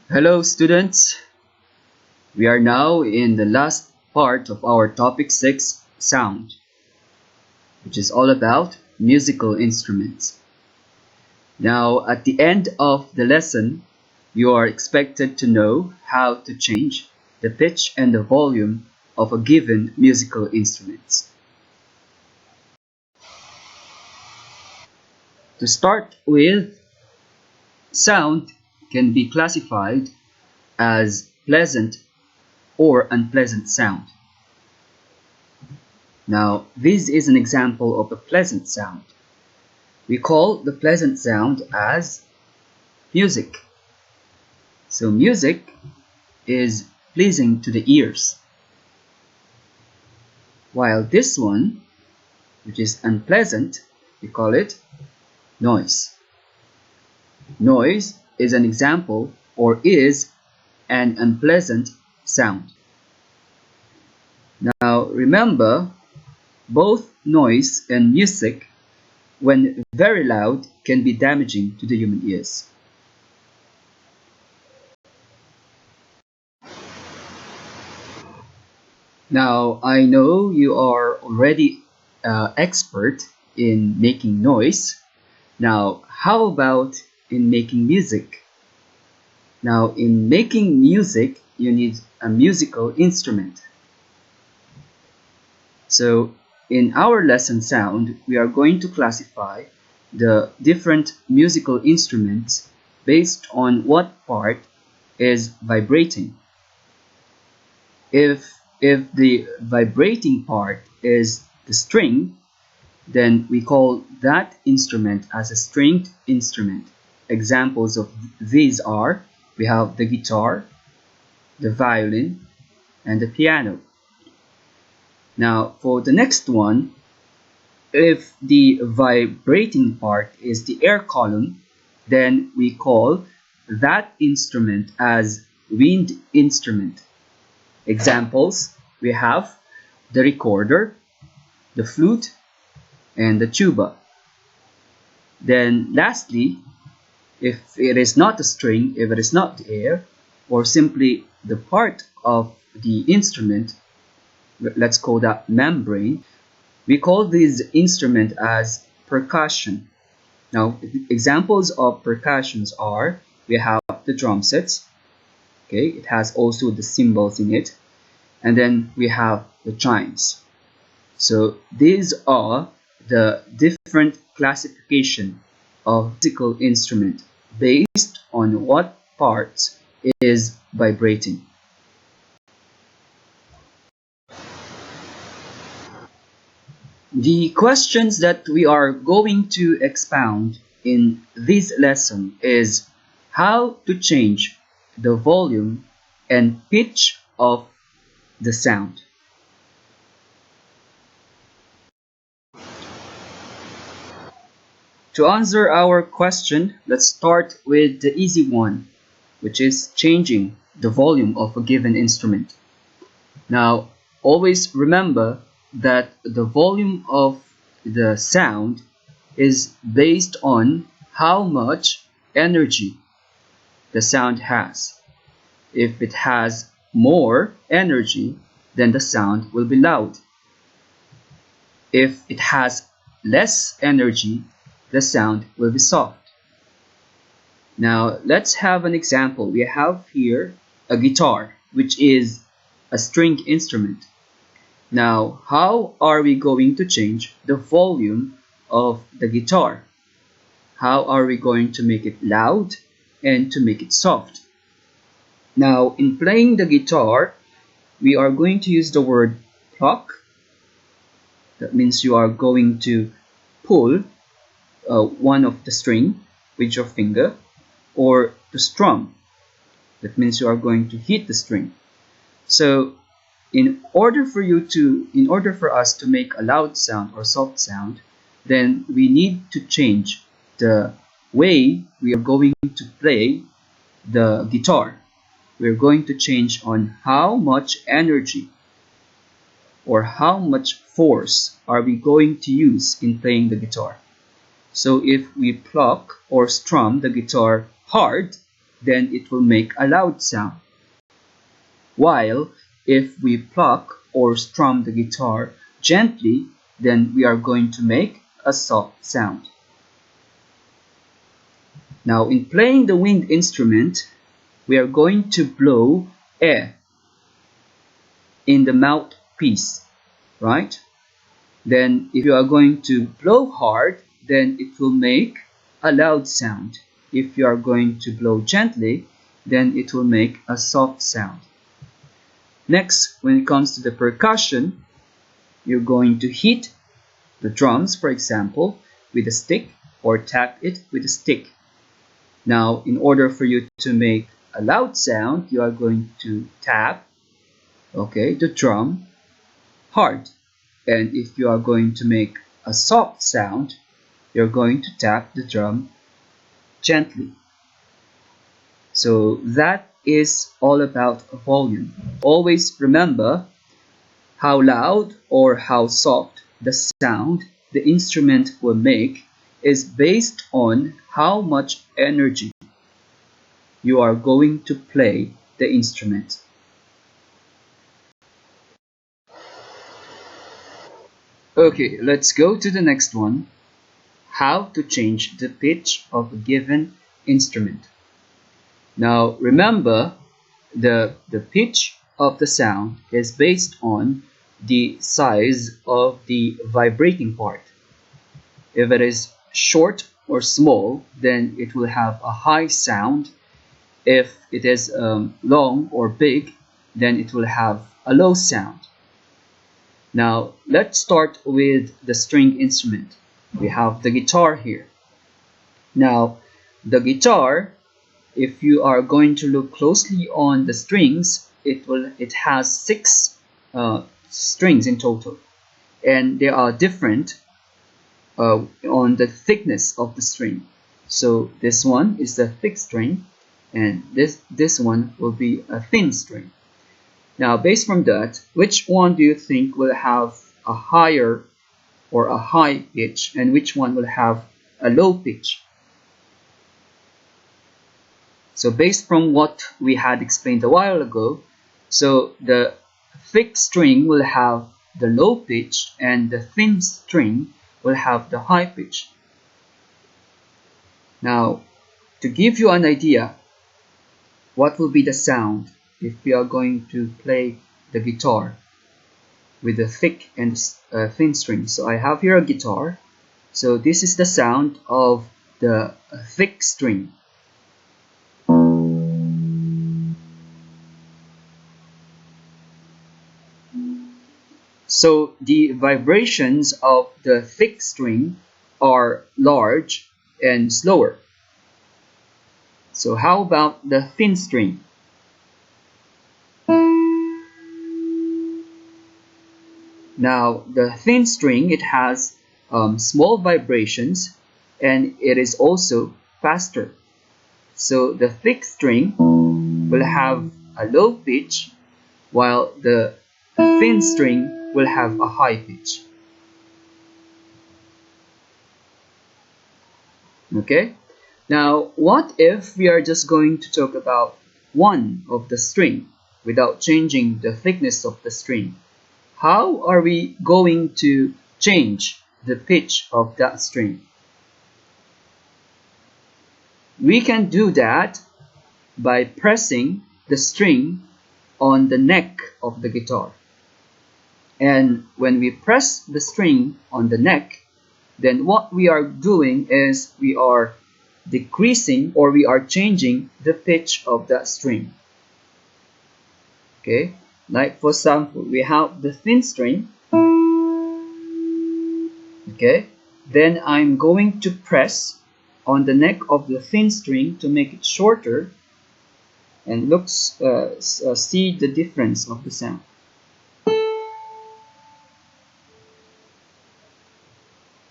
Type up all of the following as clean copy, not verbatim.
Hello students, we are now in the last part of our topic 6 sound, which is all about musical instruments. Now at the end of the lesson, you are expected to know how to change the pitch and the volume of a given musical instrument. To start with, sound can be classified as pleasant or unpleasant sound. Now, this is an example of a pleasant sound. We call the pleasant sound as music. So music is pleasing to the ears. While this one, which is unpleasant, we call it noise. Noise is an example or is an unpleasant sound. Now remember, both noise and music, when very loud, can be damaging to the human ears. Now I know you are already expert in making noise. Now how about in making music? Now in making music, you need a musical instrument. So in our lesson sound, we are going to classify the different musical instruments based on what part is vibrating. If the vibrating part is the string, then we call that instrument as a stringed instrument. Examples of these are, we have the guitar, the violin, and the piano. Now for the next one, if the vibrating part is the air column, then we call that instrument as wind instrument. Examples, we have the recorder, the flute, and the tuba. Then lastly, if it is not a string, if it is not the air, or simply the part of the instrument, let's call that membrane, we call this instrument as percussion. Now examples of percussions are, we have the drum sets, okay, it has also the cymbals in it, and then we have the chimes. So these are the different classification of musical instrument based on what parts is vibrating. The questions that we are going to expound in this lesson is how to change the volume and pitch of the sound. To answer our question, let's start with the easy one, which is changing the volume of a given instrument. Now, always remember that the volume of the sound is based on how much energy the sound has. If it has more energy, then the sound will be loud. If it has less energy, the sound will be soft. Now let's have an example. We have here a guitar, which is a string instrument. Now how are we going to change the volume of the guitar? How are we going to make it loud and to make it soft? Now in playing the guitar, we are going to use the word pluck. That means you are going to pull one of the string with your finger, or to strum. That means you are going to hit the string. So in order for us to make a loud sound or soft sound, then we need to change the way we are going to play the guitar. We're going to change on how much energy or how much force are we going to use in playing the guitar. So if we pluck or strum the guitar hard, then it will make a loud sound. While if we pluck or strum the guitar gently, then we are going to make a soft sound. Now, in playing the wind instrument, we are going to blow air in the mouthpiece, right? Then if you are going to blow hard, then it will make a loud sound. If you are going to blow gently, then it will make a soft sound. Next, when it comes to the percussion, you're going to hit the drums, for example, with a stick or tap it with a stick. Now, in order for you to make a loud sound, you are going to tap, the drum hard. And if you are going to make a soft sound, you're going to tap the drum gently. So that is all about volume. Always remember how loud or how soft the sound the instrument will make is based on how much energy you are going to play the instrument. Okay, let's go to the next one. How to change the pitch of a given instrument. Now remember, the pitch of the sound is based on the size of the vibrating part. If it is short or small, then it will have a high sound. If it is long or big, then it will have a low sound. Now let's start with the string instrument. We have the guitar here. Now the guitar, if you are going to look closely on the strings, it has 6 strings in total, and they are different on the thickness of the string. So this one is the thick string, and this one will be a thin string. Now, based from that, which one do you think will have a higher or a high pitch, and which one will have a low pitch? So based from what we had explained a while ago, so the thick string will have the low pitch and the thin string will have the high pitch. Now, to give you an idea, what will be the sound if we are going to play the guitar with the thick and thin string? So I have here a guitar. So this is the sound of the thick string. So the vibrations of the thick string are large and slower. So how about the thin string? Now the thin string, it has small vibrations and it is also faster. So the thick string will have a low pitch while the thin string will have a high pitch. Okay? Now, what if we are just going to talk about one of the string without changing the thickness of the string? How are we going to change the pitch of that string? We can do that by pressing the string on the neck of the guitar. And when we press the string on the neck, then what we are doing is we are decreasing or we are changing the pitch of that string. Okay, like for example, we have the thin string. Okay, then I'm going to press on the neck of the thin string to make it shorter, and see the difference of the sound.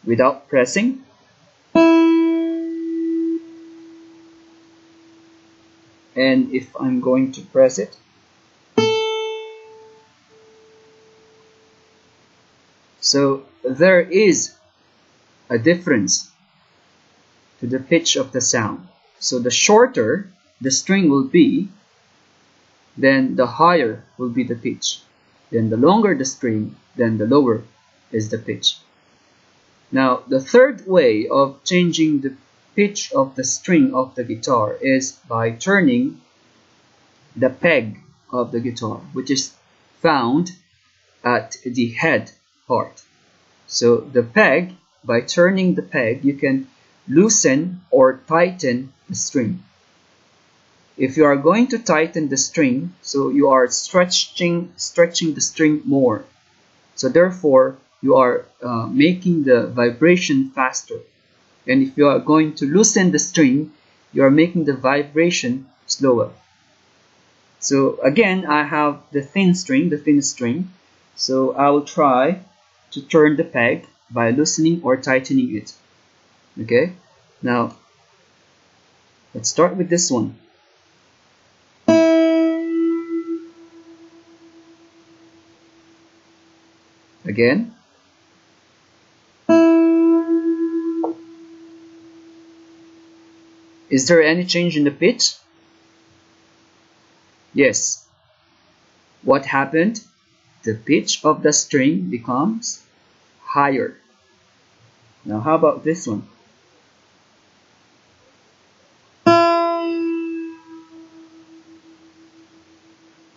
Without pressing, and if I'm going to press it, so there is a difference to the pitch of the sound. So the shorter the string will be, then the higher will be the pitch. Then the longer the string, then the lower is the pitch. Now, the third way of changing the pitch of the string of the guitar is by turning the peg of the guitar, which is found at the head part. So the peg, by turning the peg, you can loosen or tighten the string. If you are going to tighten the string, so you are stretching the string more. So therefore, you are making the vibration faster. And if you are going to loosen the string, you are making the vibration slower. So again, I have the thin string. So I will try to turn the peg by loosening or tightening it. Okay, now let's start with this one. Again. Is there any change in the pitch? Yes. What happened? The pitch of the string becomes higher. Now how about this one?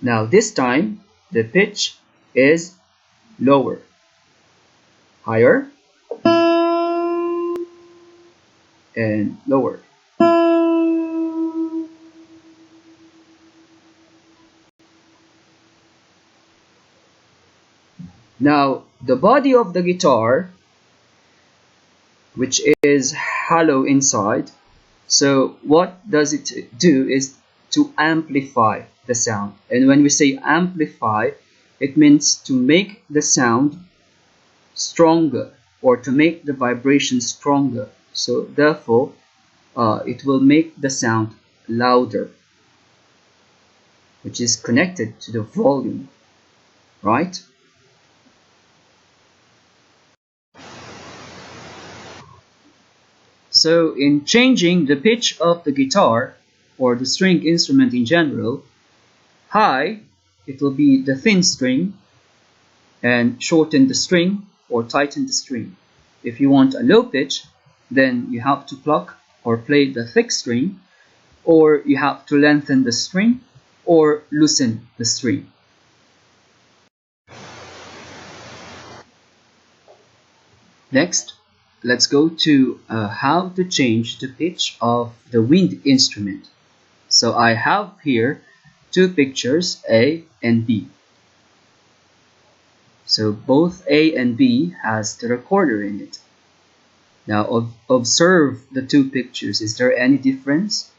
Now this time the pitch is lower. Higher and lower. Now, the body of the guitar, which is hollow inside, so what does it do is to amplify the sound. And when we say amplify, it means to make the sound stronger or to make the vibration stronger. So therefore, it will make the sound louder, which is connected to the volume, right? So in changing the pitch of the guitar or the string instrument in general, high, it will be the thin string, and shorten the string or tighten the string. If you want a low pitch, then you have to pluck or play the thick string, or you have to lengthen the string or loosen the string. Next, let's go to how to change the pitch of the wind instrument. So I have here two pictures, A and B. So both A and B has the recorder in it. Now observe the two pictures. Is there any difference?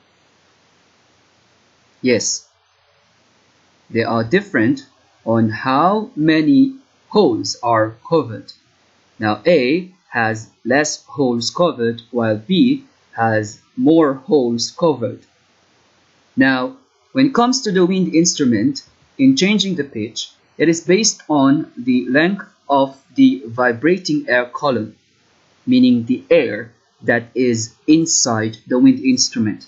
Yes. They are different on how many holes are covered. Now A has less holes covered while B has more holes covered. Now when it comes to the wind instrument, in changing the pitch, it is based on the length of the vibrating air column, meaning the air that is inside the wind instrument.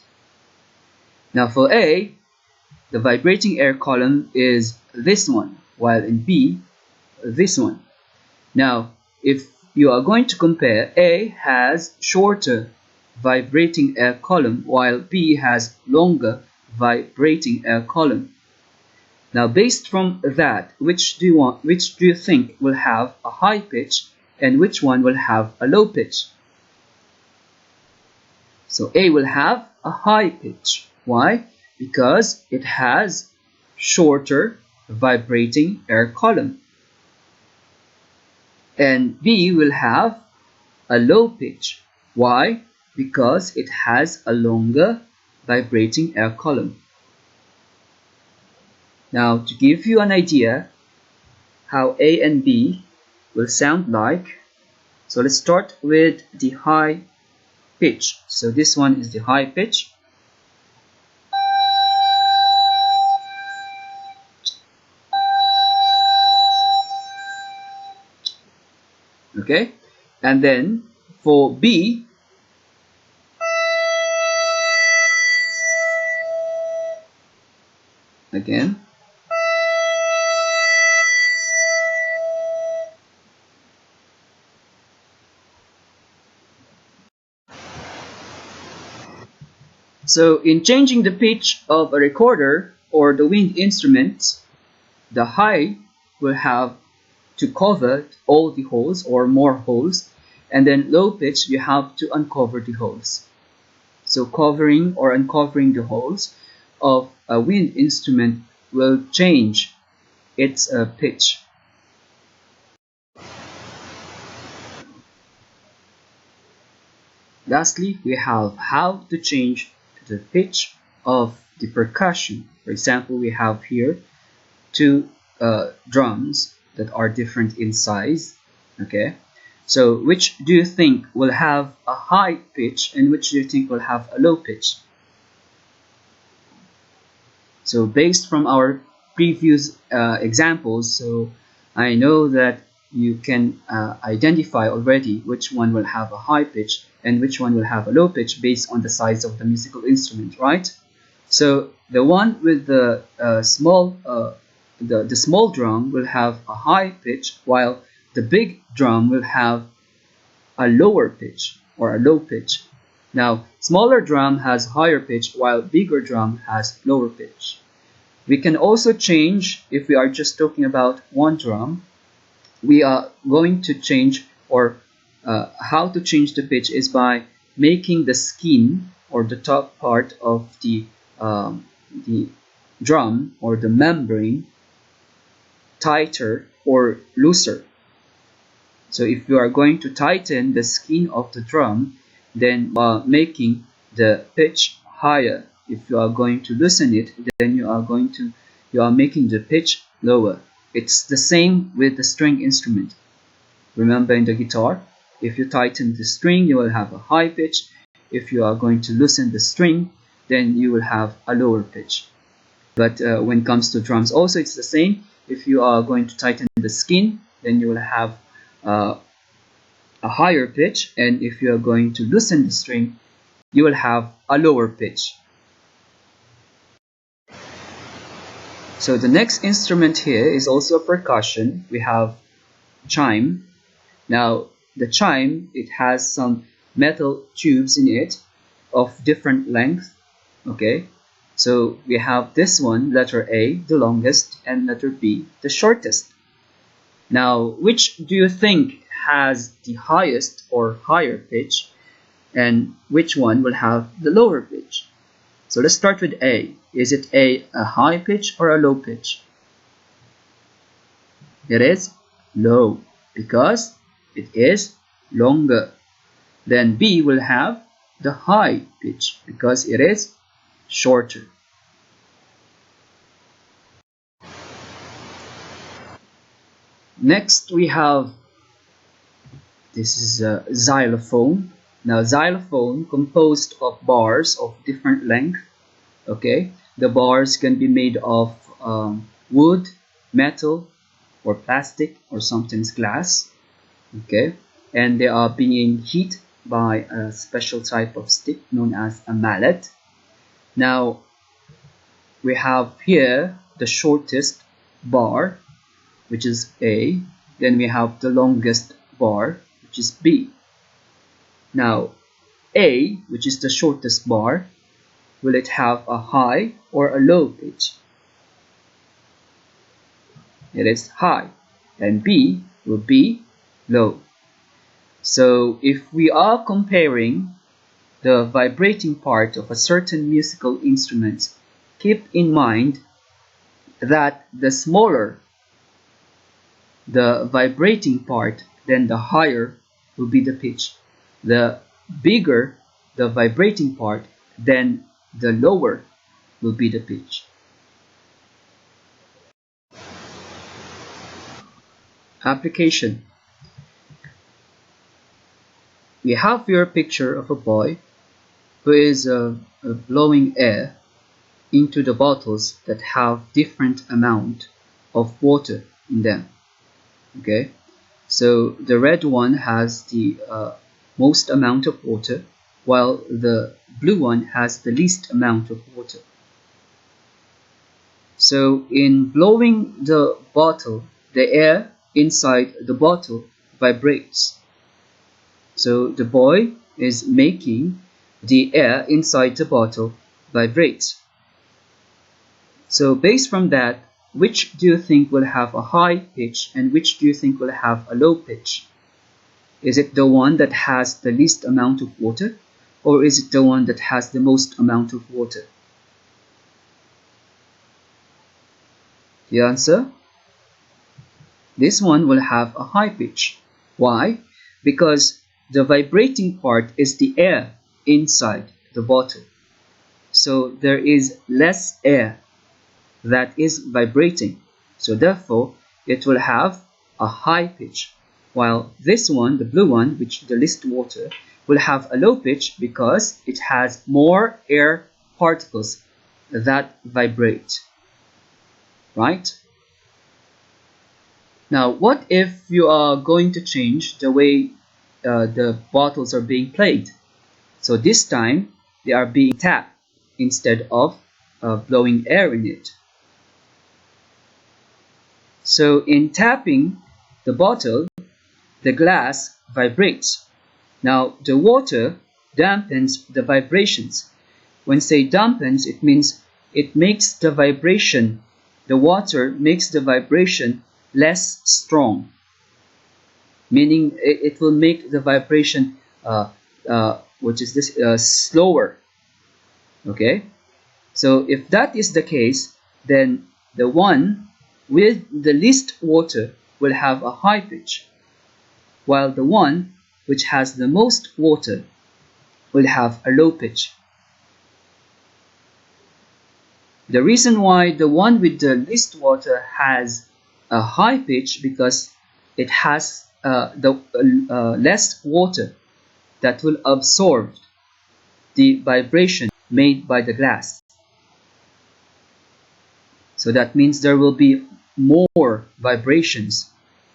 Now for A, the vibrating air column is this one, while in B, this one. Now if you are going to compare, A has shorter vibrating air column while B has longer vibrating air column. Now based from that, which do you think will have a high pitch and which one will have a low pitch? So A will have a high pitch. Why? Because it has shorter vibrating air column. And B will have a low pitch. Why? Because it has a longer vibrating air column. Now to give you an idea how A and B will sound like, so let's start with the high pitch. So this one is the high pitch. Okay, and then for B, again. So in changing the pitch of a recorder or the wind instrument, the high will have to cover all the holes or more holes, and then low pitch you have to uncover the holes. So covering or uncovering the holes of a wind instrument will change its pitch. Lastly, we have how to change the pitch of the percussion. For example, we have here two drums that are different in size. Okay, so which do you think will have a high pitch and which do you think will have a low pitch? So based from our previous examples, so I know that you can identify already which one will have a high pitch and which one will have a low pitch based on the size of the musical instrument, right? So the one with the small drum will have a high pitch, while the big drum will have a lower pitch or a low pitch. Now, smaller drum has higher pitch, while bigger drum has lower pitch. We can also change, if we are just talking about one drum, we are going to change, or how to change the pitch is by making the skin or the top part of the drum or the membrane tighter or looser. So if you are going to tighten the skin of the drum, then making the pitch higher. If you are going to loosen it, then you are making the pitch lower. It's the same with the string instrument. Remember, in the guitar, if you tighten the string, you will have a high pitch. If you are going to loosen the string, then you will have a lower pitch. But when it comes to drums also, it's the same. If you are going to tighten the skin, then you will have a higher pitch, and if you are going to loosen the string, you will have a lower pitch. So the next instrument here is also a percussion. We have chime. Now the chime, it has some metal tubes in it of different length. Okay, so we have this one, letter A, the longest, and letter B, the shortest. Now, which do you think has the highest or higher pitch, and which one will have the lower pitch? So let's start with A. Is it a high pitch or a low pitch? It is low because it is longer. Then B will have the high pitch because it is shorter. Next we have, this is a xylophone. Now xylophone composed of bars of different length. Okay, the bars can be made of wood, metal, or plastic, or sometimes glass. Okay, and they are being hit by a special type of stick known as a mallet. Now we have here the shortest bar, which is A. Then we have the longest bar, which is B. Now A, which is the shortest bar, will it have a high or a low pitch? It is high, and B will be low. So if we are comparing the vibrating part of a certain musical instrument, keep in mind that the smaller the vibrating part, then the higher will be the pitch. The bigger the vibrating part, then the lower will be the pitch. Application. We have here a picture of a boy who is blowing air into the bottles that have different amount of water in them. Okay, so the red one has the most amount of water, while the blue one has the least amount of water. So in blowing the bottle, the air inside the bottle vibrates. So the boy is making the air inside the bottle vibrate. So based from that, which do you think will have a high pitch and which do you think will have a low pitch? Is it the one that has the least amount of water, or is it the one that has the most amount of water? The answer? This one will have a high pitch. Why? Because the vibrating part is the air inside the bottle. So there is less air that is vibrating. So therefore, it will have a high pitch. While this one, the blue one, which is the least water, will have a low pitch because it has more air particles that vibrate. Right? Now, what if you are going to change the way the bottles are being played? So this time, they are being tapped instead of blowing air in it. So in tapping the bottle, the glass vibrates. Now, the water dampens the vibrations. When say dampens, it means it makes the vibration, the water makes the vibration less strong, meaning it will make the vibration slower. Okay, so if that is the case, then the one with the least water will have a high pitch, while the one which has the most water will have a low pitch. The reason why the one with the least water has a high pitch because it has less water that will absorb the vibration made by the glass. So that means there will be more vibrations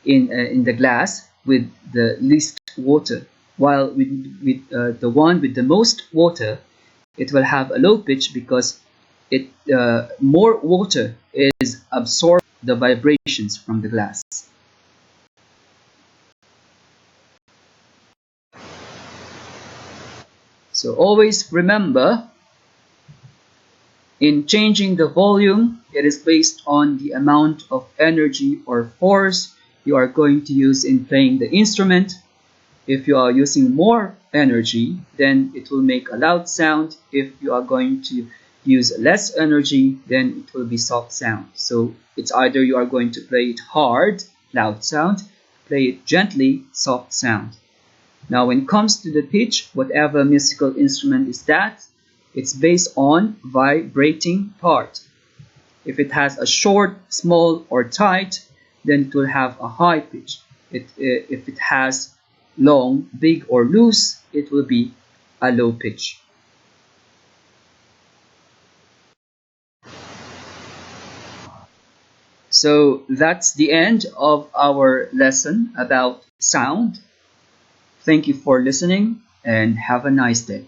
in the glass with the least water, while with the one with the most water, it will have a low pitch because more water is absorbed the vibrations from the glass. So always remember, in changing the volume, it is based on the amount of energy or force you are going to use in playing the instrument. If you are using more energy, then it will make a loud sound. If you are going to use less energy, then it will be soft sound. So it's either you are going to play it hard, loud sound, play it gently, soft sound. Now when it comes to the pitch, whatever musical instrument is that, it's based on vibrating part. If it has a short, small, or tight, then it will have a high pitch. If it has long, big, or loose, it will be a low pitch. So that's the end of our lesson about sound. Thank you for listening and have a nice day.